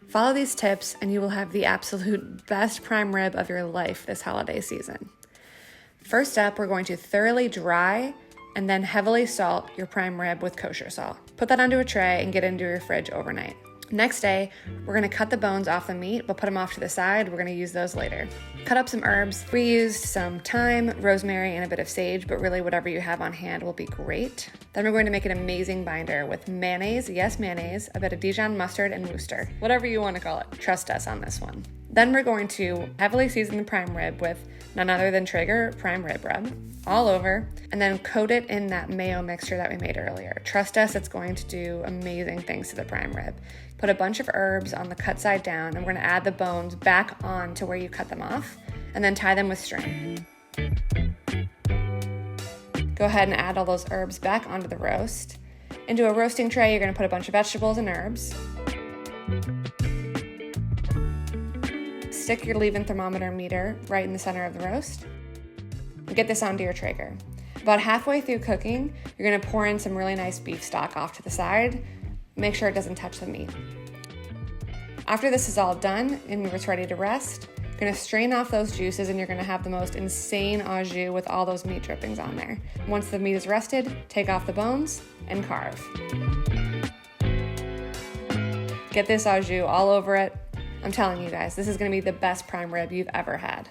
Follow these tips and you will have the absolute best prime rib of your life this holiday season. First up, we're going to thoroughly dry and then heavily salt your prime rib with kosher salt. Put that onto a tray and get it into your fridge overnight. Next day, we're gonna cut the bones off the meat, but put them off to the side. We're gonna use those later. Cut up some herbs. We used some thyme, rosemary, and a bit of sage, but really whatever you have on hand will be great. Then we're going to make an amazing binder with mayonnaise, yes mayonnaise, a bit of Dijon mustard, and Worcester, whatever you wanna call it. Trust us on this one. Then we're going to heavily season the prime rib with none other than Traeger prime rib rub all over, and then coat it in that mayo mixture that we made earlier. Trust us, it's going to do amazing things to the prime rib. Put a bunch of herbs on the cut side down, and we're gonna add the bones back on to where you cut them off, and then tie them with string. Go ahead and add all those herbs back onto the roast. Into a roasting tray, you're gonna put a bunch of vegetables and herbs. Stick your leave-in thermometer meter right in the center of the roast. And get this onto your Traeger. About halfway through cooking, you're gonna pour in some really nice beef stock off to the side. Make sure it doesn't touch the meat. After this is all done and it's ready to rest, you're gonna strain off those juices and you're gonna have the most insane au jus with all those meat drippings on there. Once the meat is rested, take off the bones and carve. Get this au jus all over it. I'm telling you guys, this is gonna be the best prime rib you've ever had.